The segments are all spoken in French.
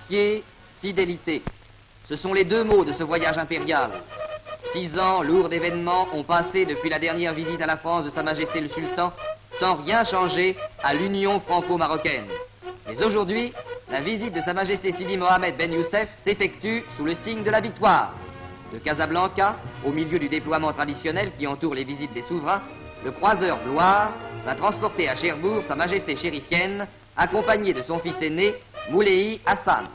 Amitié, fidélité. Ce sont les deux mots de ce voyage impérial. 6 ans lourds d'événements ont passé depuis la dernière visite à la France de Sa Majesté le Sultan, sans rien changer à l'union franco-marocaine. Mais aujourd'hui, la visite de Sa Majesté Sidi Mohamed Ben Youssef s'effectue sous le signe de la victoire. De Casablanca, au milieu du déploiement traditionnel qui entoure les visites des souverains, le croiseur Gloire va transporter à Cherbourg Sa Majesté chérifienne, accompagné de son fils aîné, Moulay Hassan.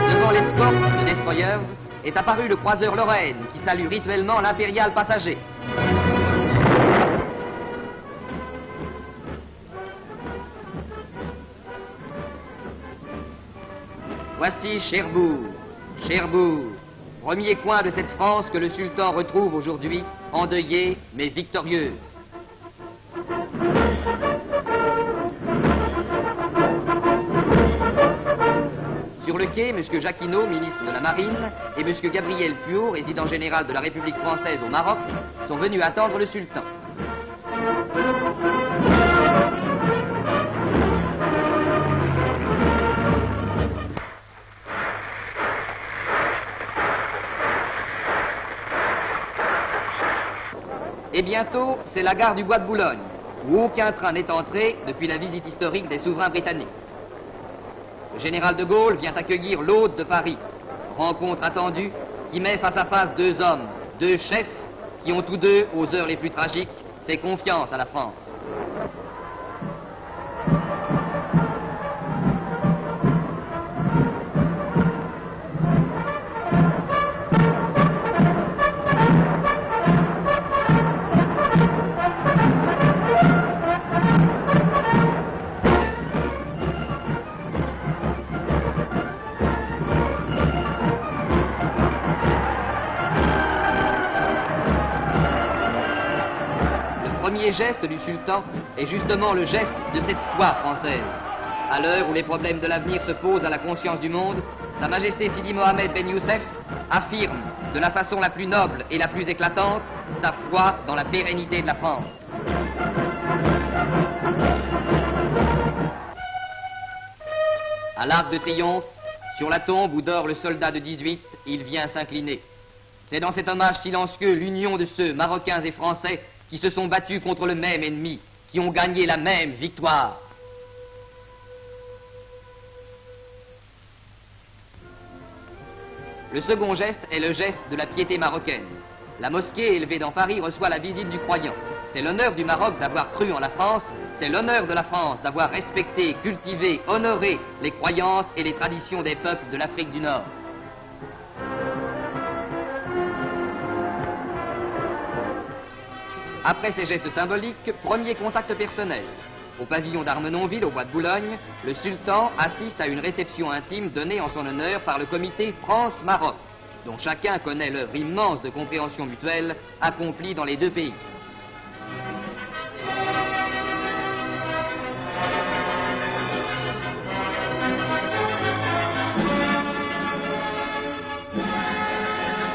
Devant l'escorte de destroyers est apparu le croiseur Lorraine qui salue rituellement l'impérial passager. Voici Cherbourg, Cherbourg, premier coin de cette France que le sultan retrouve aujourd'hui, endeuillée mais victorieuse. Sur le quai, M. Jacquinot, ministre de la Marine, et M. Gabriel Puot, résident général de la République française au Maroc, sont venus attendre le sultan. Et bientôt, c'est la gare du Bois de Boulogne, où aucun train n'est entré depuis la visite historique des souverains britanniques. Le général de Gaulle vient accueillir l'hôte de Paris, rencontre attendue qui met face à face deux hommes, deux chefs qui ont tous deux, aux heures les plus tragiques, fait confiance à la France. Le premier geste du sultan est justement le geste de cette foi française. À l'heure où les problèmes de l'avenir se posent à la conscience du monde, Sa Majesté Sidi Mohamed Ben Youssef affirme de la façon la plus noble et la plus éclatante sa foi dans la pérennité de la France. À l'Arc de Triomphe, sur la tombe où dort le soldat de 18, il vient s'incliner. C'est dans cet hommage silencieux l'union de ceux, Marocains et Français, qui se sont battus contre le même ennemi, qui ont gagné la même victoire. Le second geste est le geste de la piété marocaine. La mosquée élevée dans Paris reçoit la visite du croyant. C'est l'honneur du Maroc d'avoir cru en la France, c'est l'honneur de la France d'avoir respecté, cultivé, honoré les croyances et les traditions des peuples de l'Afrique du Nord. Après ces gestes symboliques, premier contact personnel. Au pavillon d'Armenonville, au Bois de Boulogne, le sultan assiste à une réception intime donnée en son honneur par le comité France-Maroc, dont chacun connaît l'œuvre immense de compréhension mutuelle accomplie dans les deux pays.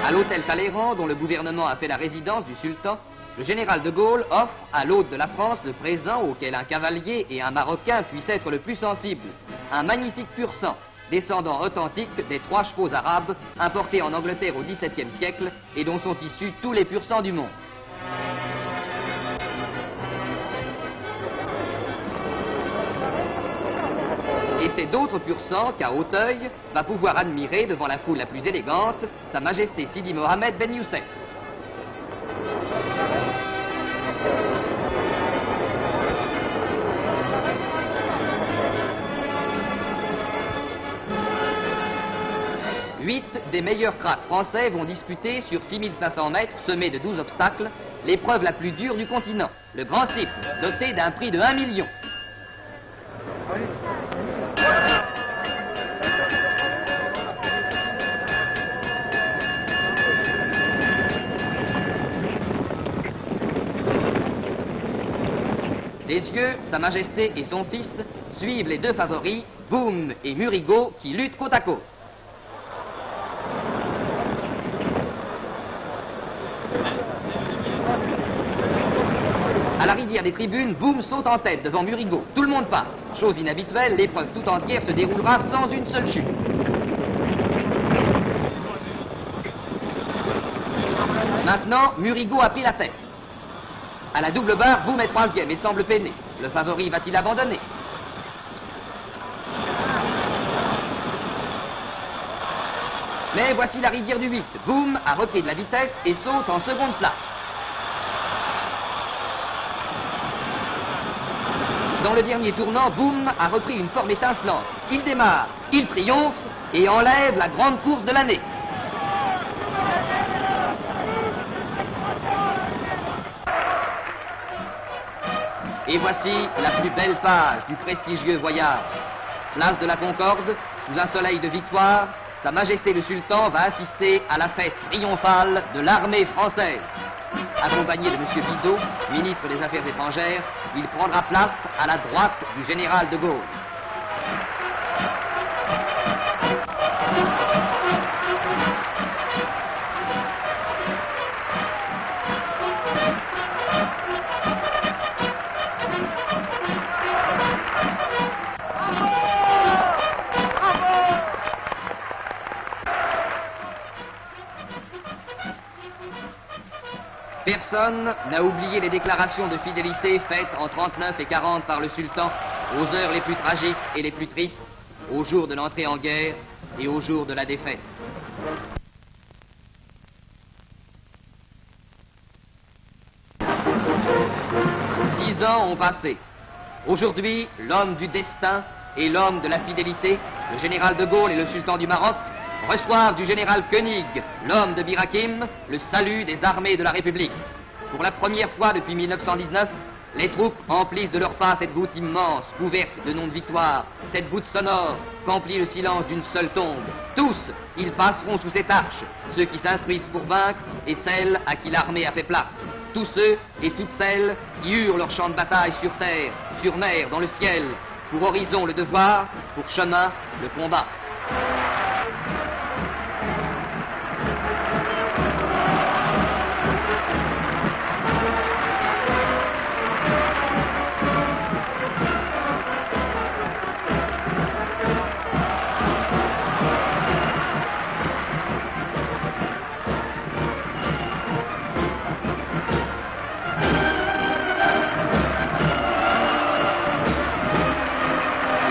À l'hôtel Talleyrand, dont le gouvernement a fait la résidence du sultan, le général de Gaulle offre à l'hôte de la France le présent auquel un cavalier et un Marocain puissent être le plus sensibles. Un magnifique pur-sang, descendant authentique des 3 chevaux arabes importés en Angleterre au XVIIe siècle et dont sont issus tous les pur-sangs du monde. Et c'est d'autres pur-sangs qu'à Hauteuil va pouvoir admirer devant la foule la plus élégante Sa Majesté Sidi Mohamed Ben Youssef. Huit des meilleurs cracks français vont disputer sur 6500 mètres semés de 12 obstacles l'épreuve la plus dure du continent, le Grand Slip, doté d'un prix de 1 million. Des yeux, Sa Majesté et son fils suivent les deux favoris, Boum et Murigot, qui luttent côte à côte. la rivière des tribunes, Boum saute en tête devant Murigo. Tout le monde passe. Chose inhabituelle, l'épreuve tout entière se déroulera sans une seule chute. Maintenant, Murigo a pris la tête. À la double barre, Boum est troisième et semble peiner. Le favori va-t-il abandonner? Mais voici la rivière du 8. Boum a repris de la vitesse et saute en seconde place. Dans le dernier tournant, Boum a repris une forme étincelante. Il démarre, il triomphe et enlève la grande course de l'année. Et voici la plus belle page du prestigieux voyage. Place de la Concorde, sous un soleil de victoire, Sa Majesté le Sultan va assister à la fête triomphale de l'armée française. Accompagné de M. Bidot, ministre des Affaires étrangères, il prendra place à la droite du général de Gaulle. Personne n'a oublié les déclarations de fidélité faites en 39 et 40 par le sultan aux heures les plus tragiques et les plus tristes, au jour de l'entrée en guerre et au jour de la défaite. Six ans ont passé. Aujourd'hui, l'homme du destin et l'homme de la fidélité, le général de Gaulle et le sultan du Maroc, reçoivent du général Koenig, l'homme de Bir Hakeim, le salut des armées de la République. Pour la première fois depuis 1919, les troupes emplissent de leur pas cette voûte immense, couverte de noms de victoire, cette voûte sonore qu'emplit le silence d'une seule tombe. Tous, ils passeront sous cette arche, ceux qui s'instruisent pour vaincre et celles à qui l'armée a fait place. Tous ceux et toutes celles qui eurent leur champ de bataille sur terre, sur mer, dans le ciel, pour horizon le devoir, pour chemin le combat.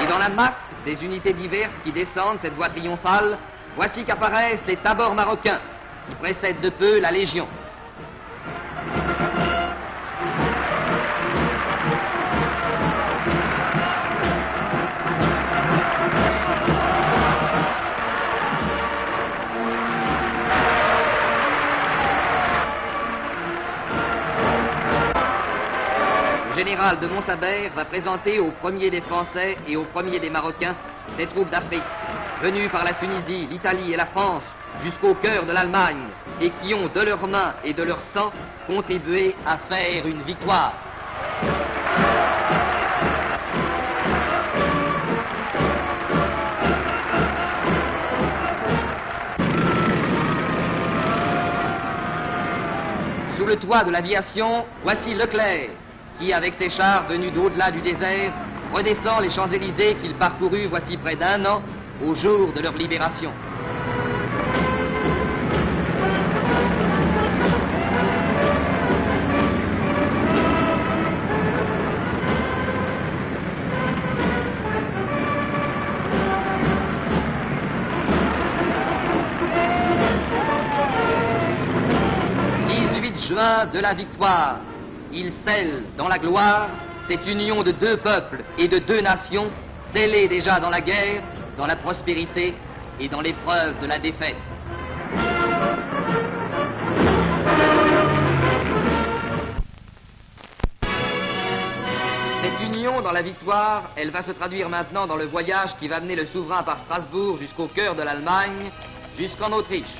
Dans la masse des unités diverses qui descendent cette voie triomphale, voici qu'apparaissent les tabors marocains qui précèdent de peu la Légion. Le général de Montsabert va présenter au premier des Français et au premier des Marocains ses troupes d'Afrique, venues par la Tunisie, l'Italie et la France jusqu'au cœur de l'Allemagne et qui ont de leurs mains et de leur sang contribué à faire une victoire. Sous le toit de l'aviation, voici Leclerc, qui, avec ses chars venus d'au-delà du désert, redescend les Champs-Élysées qu'il parcourut voici près d'un an, au jour de leur libération. « 18 juin de la victoire. Il scelle dans la gloire cette union de deux peuples et de deux nations, scellée déjà dans la guerre, dans la prospérité et dans l'épreuve de la défaite. Cette union dans la victoire, elle va se traduire maintenant dans le voyage qui va mener le souverain par Strasbourg jusqu'au cœur de l'Allemagne, jusqu'en Autriche.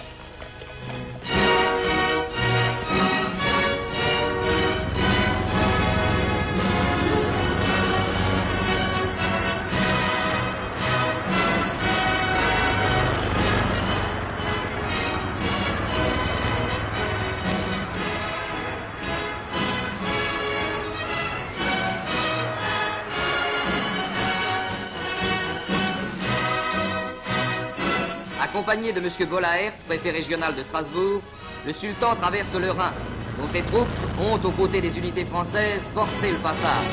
Accompagné de M. Bollaert, préfet régional de Strasbourg, le sultan traverse le Rhin, dont ses troupes ont, aux côtés des unités françaises, forcé le passage.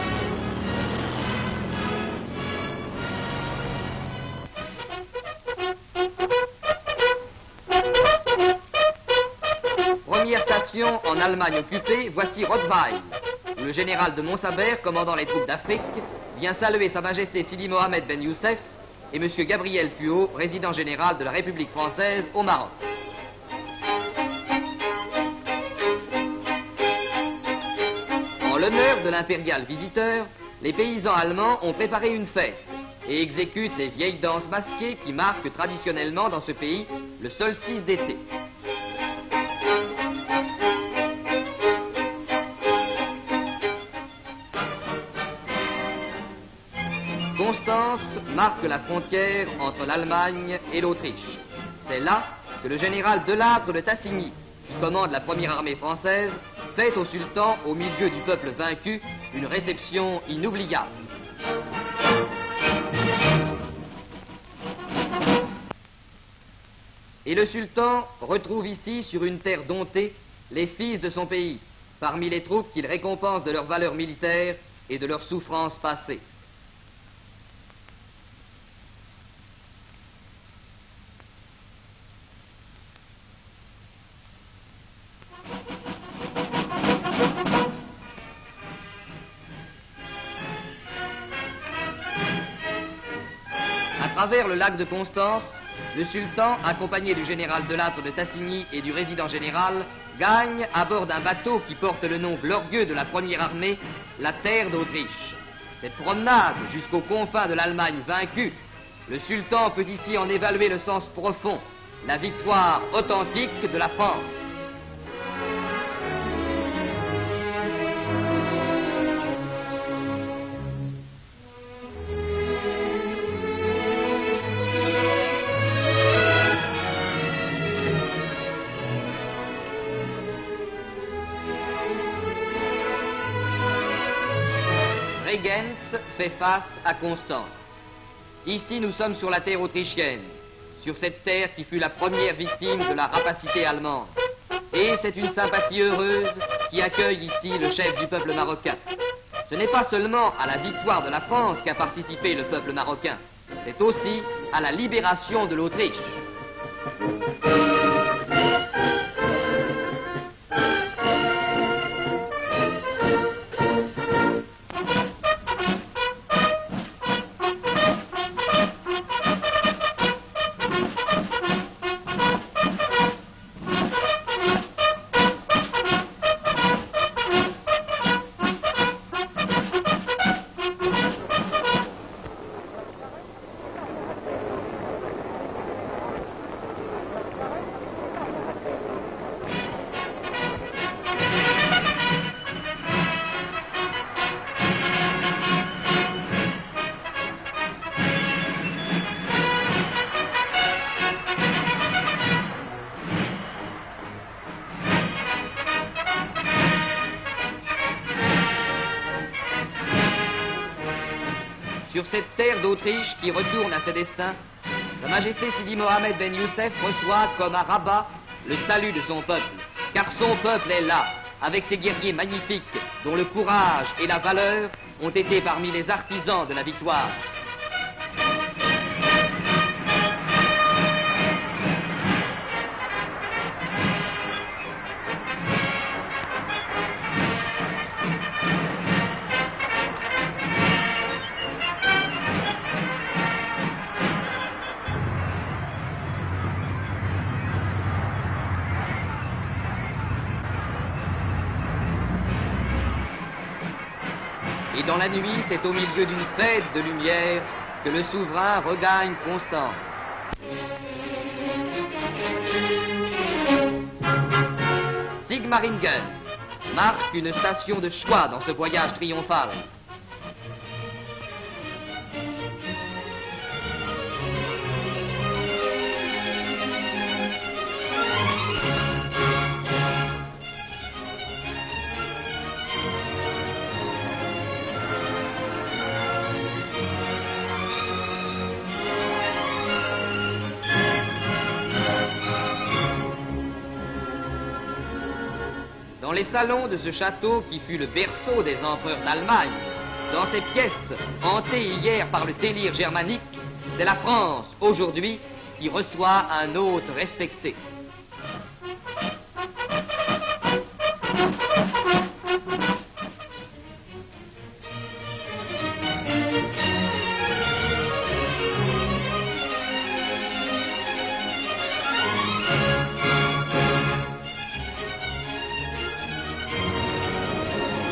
Première station en Allemagne occupée, voici Rottweil, où le général de Montsaber, commandant les troupes d'Afrique, vient saluer Sa Majesté Sidi Mohamed Ben Youssef et M. Gabriel Puot, résident général de la République française au Maroc. En l'honneur de l'impérial visiteur, les paysans allemands ont préparé une fête et exécutent les vieilles danses masquées qui marquent traditionnellement dans ce pays le solstice d'été. Constance marque la frontière entre l'Allemagne et l'Autriche. C'est là que le général Delattre de Tassigny, qui commande la première armée française, fait au sultan, au milieu du peuple vaincu, une réception inoubliable. Et le sultan retrouve ici, sur une terre domptée, les fils de son pays, parmi les troupes qu'il récompense de leur valeur militaire et de leurs souffrances passées. À travers le lac de Constance, le sultan, accompagné du général Delattre de Tassigny et du résident général, gagne à bord d'un bateau qui porte le nom glorieux de la première armée, la terre d'Autriche. Cette promenade jusqu'aux confins de l'Allemagne vaincue, le sultan peut ici en évaluer le sens profond, la victoire authentique de la France. Bregenz fait face à Constance. Ici, nous sommes sur la terre autrichienne, sur cette terre qui fut la première victime de la rapacité allemande. Et c'est une sympathie heureuse qui accueille ici le chef du peuple marocain. Ce n'est pas seulement à la victoire de la France qu'a participé le peuple marocain, c'est aussi à la libération de l'Autriche. Sur cette terre d'Autriche qui retourne à ses destins, Sa Majesté Sidi Mohamed Ben Youssef reçoit comme à Rabat le salut de son peuple, car son peuple est là, avec ses guerriers magnifiques, dont le courage et la valeur ont été parmi les artisans de la victoire. Et dans la nuit, c'est au milieu d'une fête de lumière que le souverain regagne Constance. Sigmaringen marque une station de choix dans ce voyage triomphal. les salons de ce château qui fut le berceau des empereurs d'Allemagne, dans ces pièces hantées hier par le délire germanique, c'est la France, aujourd'hui, qui reçoit un hôte respecté.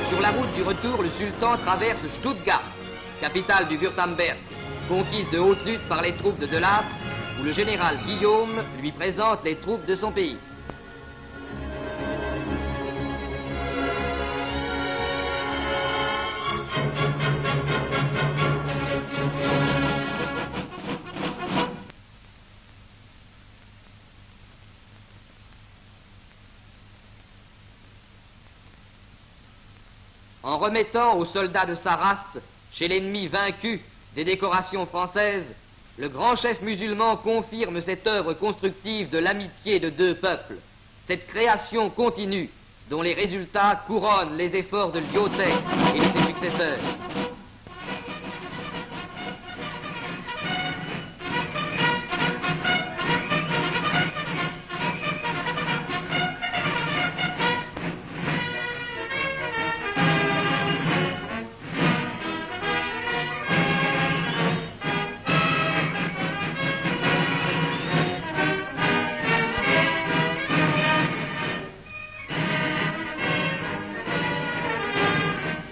Sur la route du retour, le sultan traverse Stuttgart, capitale du Württemberg, conquise de haute lutte par les troupes de Lattre, où le général Guillaume lui présente les troupes de son pays. En remettant aux soldats de sa race, chez l'ennemi vaincu, des décorations françaises, le grand chef musulman confirme cette œuvre constructive de l'amitié de deux peuples, cette création continue dont les résultats couronnent les efforts de Lyautey et de ses successeurs.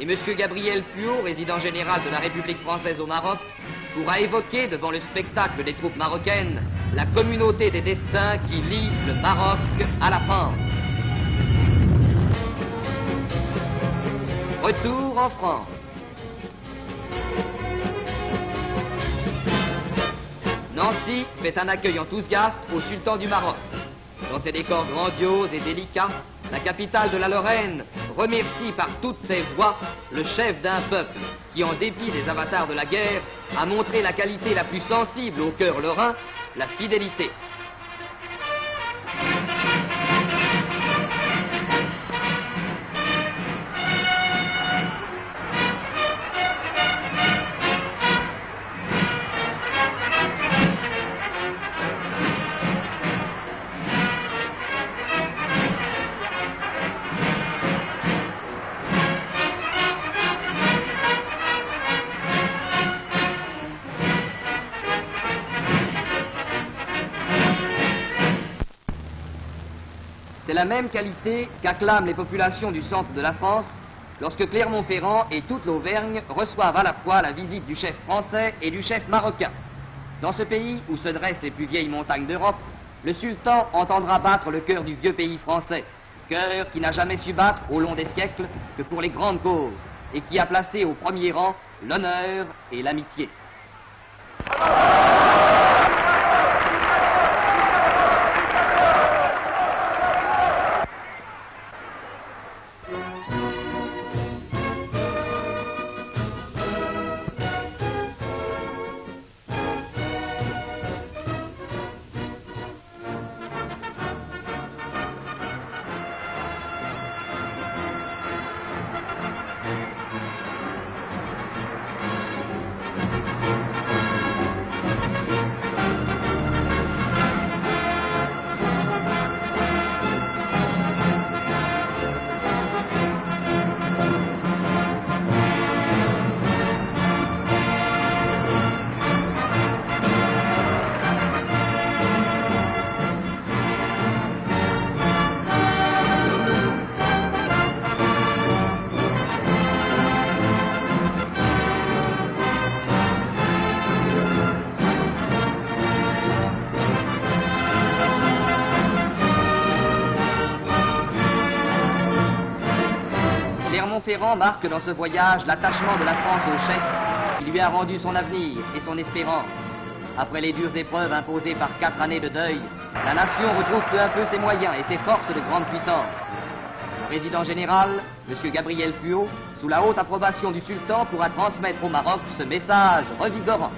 Et M. Gabriel Puot, résident général de la République française au Maroc, pourra évoquer devant le spectacle des troupes marocaines la communauté des destins qui lie le Maroc à la France. Retour en France. Nancy fait un accueil enthousiaste au sultan du Maroc. Dans ses décors grandioses et délicats, la capitale de la Lorraine remercie par toutes ses voix le chef d'un peuple qui, en dépit des avatars de la guerre, a montré la qualité la plus sensible au cœur lorrain, la fidélité. C'est la même qualité qu'acclament les populations du centre de la France lorsque Clermont-Ferrand et toute l'Auvergne reçoivent à la fois la visite du chef français et du chef marocain. Dans ce pays où se dressent les plus vieilles montagnes d'Europe, le sultan entendra battre le cœur du vieux pays français, cœur qui n'a jamais su battre au long des siècles que pour les grandes causes et qui a placé au premier rang l'honneur et l'amitié. Clermont-Ferrand marque dans ce voyage l'attachement de la France au chef qui lui a rendu son avenir et son espérance. Après les dures épreuves imposées par 4 années de deuil, la nation retrouve peu à peu ses moyens et ses forces de grande puissance. Le président général, M. Gabriel Puot, sous la haute approbation du sultan, pourra transmettre au Maroc ce message revigorant.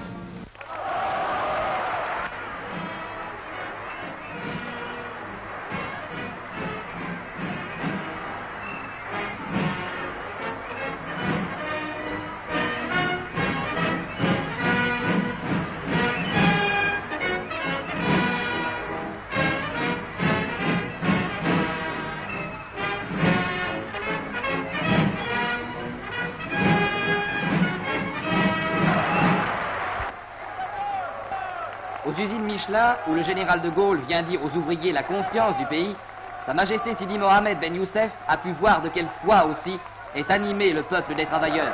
Aux usines Michelin, où le général de Gaulle vient dire aux ouvriers la confiance du pays, Sa Majesté Sidi Mohamed Ben Youssef a pu voir de quelle foi aussi est animé le peuple des travailleurs.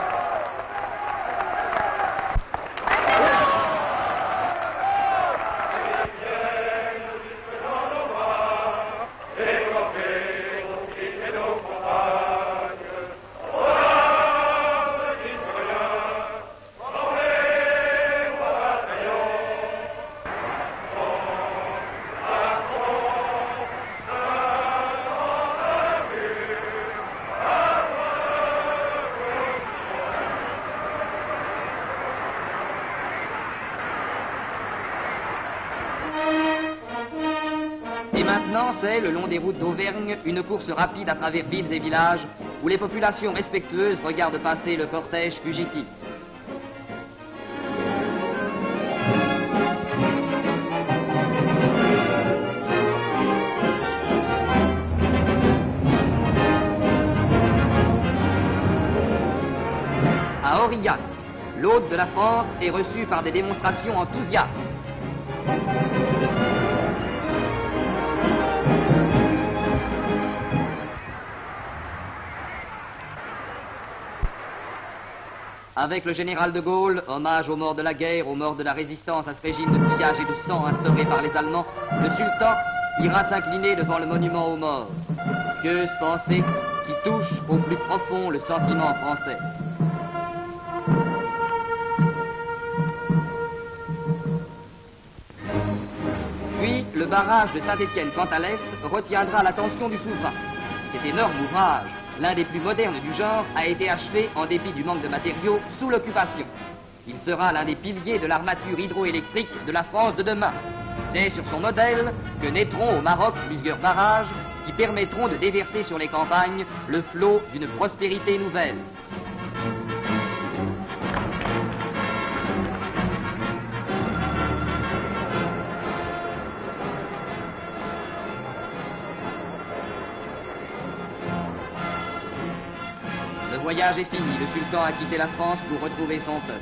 Et maintenant, c'est, le long des routes d'Auvergne, une course rapide à travers villes et villages, où les populations respectueuses regardent passer le cortège fugitif. À Aurillac, l'hôte de la France est reçu par des démonstrations enthousiastes. Avec le général de Gaulle, hommage aux morts de la guerre, aux morts de la résistance à ce régime de pillage et de sang instauré par les Allemands, le sultan ira s'incliner devant le monument aux morts. Pieuse pensée qui touche au plus profond le sentiment français. Puis, le barrage de Saint-Étienne quant à l'Est retiendra l'attention du souverain. Cet énorme ouvrage, l'un des plus modernes du genre, a été achevé en dépit du manque de matériaux sous l'occupation. Il sera l'un des piliers de l'armature hydroélectrique de la France de demain. C'est sur son modèle que naîtront au Maroc plusieurs barrages qui permettront de déverser sur les campagnes le flot d'une prospérité nouvelle. Le voyage est fini, le sultan a quitté la France pour retrouver son peuple.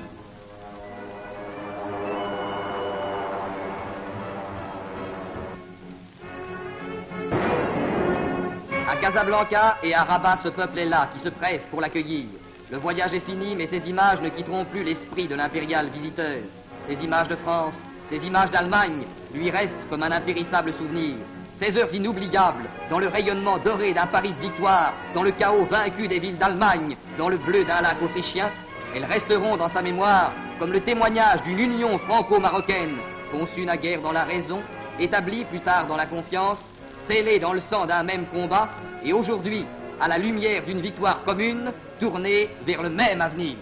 À Casablanca et à Rabat, ce peuple est là, qui se presse pour l'accueillir. Le voyage est fini, mais ces images ne quitteront plus l'esprit de l'impérial visiteur. Ces images de France, ces images d'Allemagne lui restent comme un impérissable souvenir. Ces heures inoubliables, dans le rayonnement doré d'un Paris de victoire, dans le chaos vaincu des villes d'Allemagne, dans le bleu d'un lac autrichien, elles resteront dans sa mémoire comme le témoignage d'une union franco-marocaine, conçue naguère dans la raison, établie plus tard dans la confiance, scellée dans le sang d'un même combat, et aujourd'hui, à la lumière d'une victoire commune, tournée vers le même avenir.